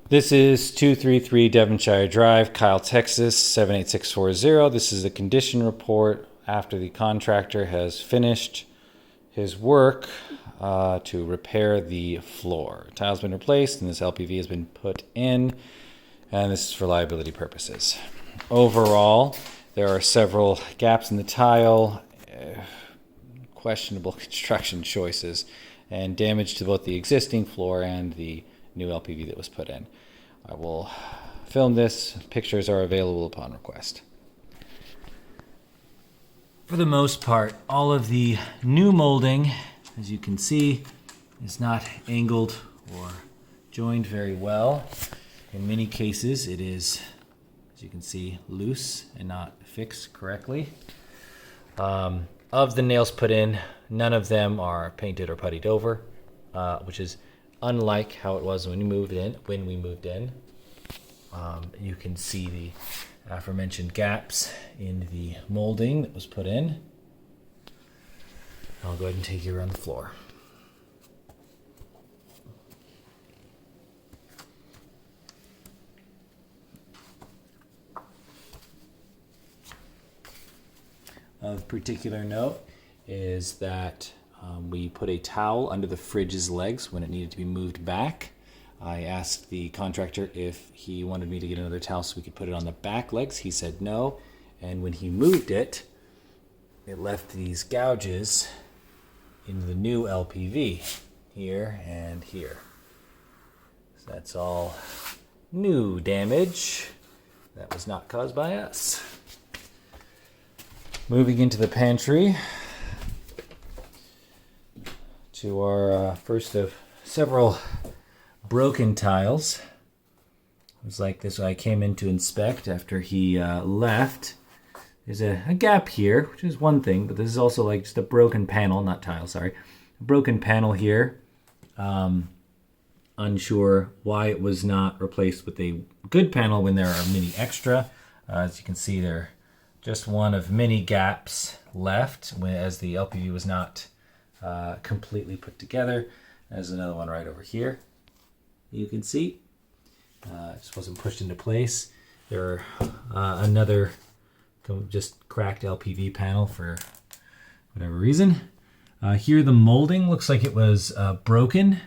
This is 233 Devonshire Drive, Kyle, Texas, 78640. This is the condition report after the contractor has finished his work to repair the floor. Tile's been replaced and this LPV has been put in, and this is for liability purposes. Overall, there are several gaps in the tile, questionable construction choices, and damage to both the existing floor and the new LPV that was put in. I will film this. Pictures are available upon request. For the most part, all of the new molding, as you can see, is not angled or joined very well. In many cases, it is, as you can see, loose and not fixed correctly. Of the nails put in, none of them are painted or puttied over, which is unlike how it was when we moved in. You can see the aforementioned gaps in the molding that was put in. I'll go ahead and take you around the floor. Of particular note is that we put a towel under the fridge's legs when it needed to be moved back. I asked the contractor if he wanted me to get another towel so we could put it on the back legs. He said no, and when he moved it, it left these gouges in the new LPV here and here. So that's all new damage that was not caused by us. Moving into the pantry to our first of several broken tiles. It was like this when I came in to inspect after he left. There's a gap here, which is one thing, but this is also like just a broken panel, not tile, sorry. A broken panel here. Unsure why it was not replaced with a good panel when there are many extra. As you can see, there just one of many gaps left as the LPV was not completely put together. There's another one right over here. You can see it just wasn't pushed into place. There are another just cracked LPV panel for whatever reason. Here the molding looks like it was broken.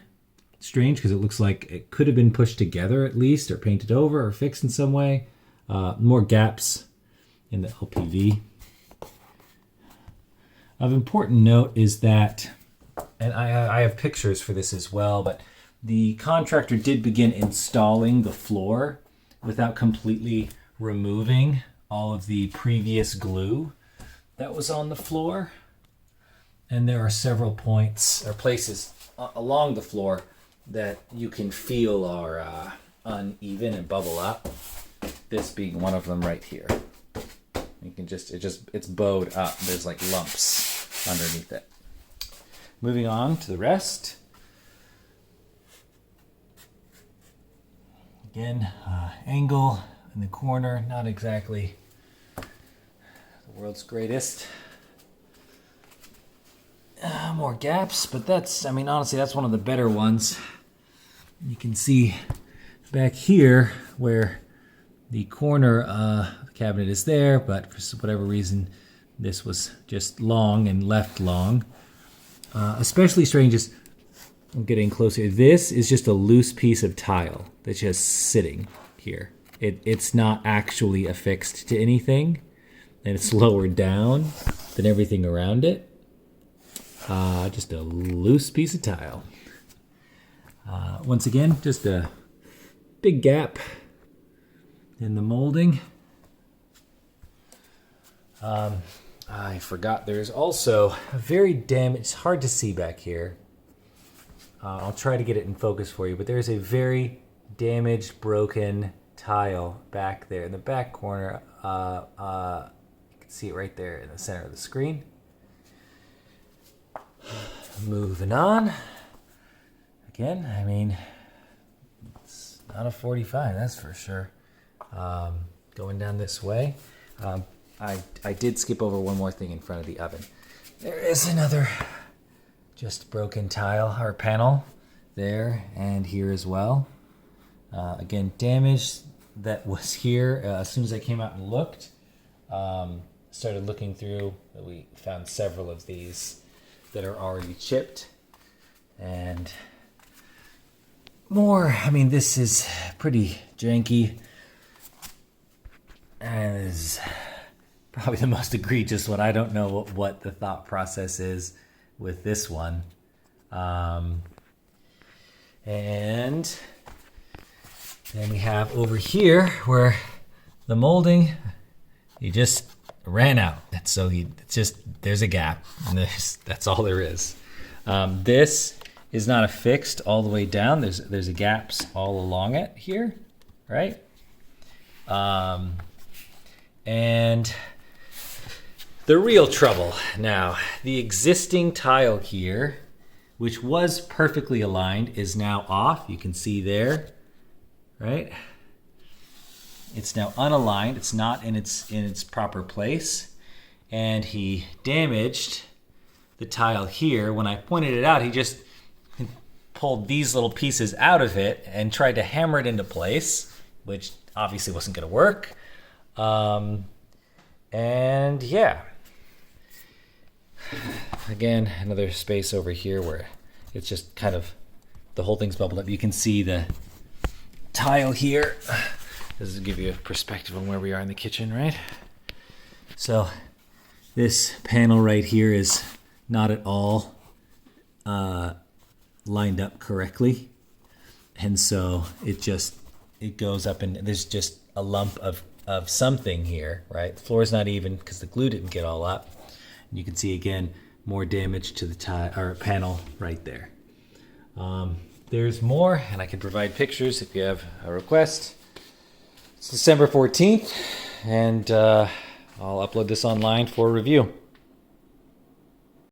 Strange, because it looks like it could have been pushed together at least, or painted over, or fixed in some way. More gaps in the LPV. Of important note is that, and I have pictures for this as well, but the contractor did begin installing the floor without completely removing all of the previous glue that was on the floor. And there are several points or places along the floor that you can feel are uneven and bubble up. This being one of them right here. You can it's bowed up. There's like lumps underneath it. Moving on to the rest. Again, angle in the corner, not exactly the world's greatest. More gaps, but honestly, that's one of the better ones. You can see back here where the corner of the cabinet is there, but for whatever reason, this was just long and left long. Especially strange is, I'm getting closer. This is just a loose piece of tile that's just sitting here. It's not actually affixed to anything, and it's lower down than everything around it. Just a loose piece of tile. Once again, just a big gap in the molding. I forgot there's also a very damaged, it's hard to see back here. I'll try to get it in focus for you, but there's a very damaged, broken tile back there in the back corner. You can see it right there in the center of the screen. Moving on. Again, it's not a 45, that's for sure. Going down this way. I did skip over one more thing in front of the oven. There is another just broken tile or panel there and here as well. Again, damage that was here as soon as I came out and looked. Started looking through, we found several of these that are already chipped. And more, I mean, this is pretty janky. And is probably the most egregious one. I don't know what the thought process is with this one. And then we have over here where the molding, he just ran out. So there's a gap, and that's all there is. This is not affixed all the way down. There's gaps all along it here, right? And the real trouble now, the existing tile here, which was perfectly aligned, is now off. You can see there, right? It's now unaligned. It's not in its proper place. And he damaged the tile here. When I pointed it out, he just pulled these little pieces out of it and tried to hammer it into place, which obviously wasn't going to work. And yeah. Again, another space over here where it's just kind of, the whole thing's bubbled up. You can see the tile here. This will give you a perspective on where we are in the kitchen, right? So this panel right here is not at all lined up correctly. And so it goes up, and there's just a lump of something here, right? The floor is not even because the glue didn't get all up. And you can see again more damage to the panel right there. There's more, and I can provide pictures if you have a request. It's December 14th, and I'll upload this online for review.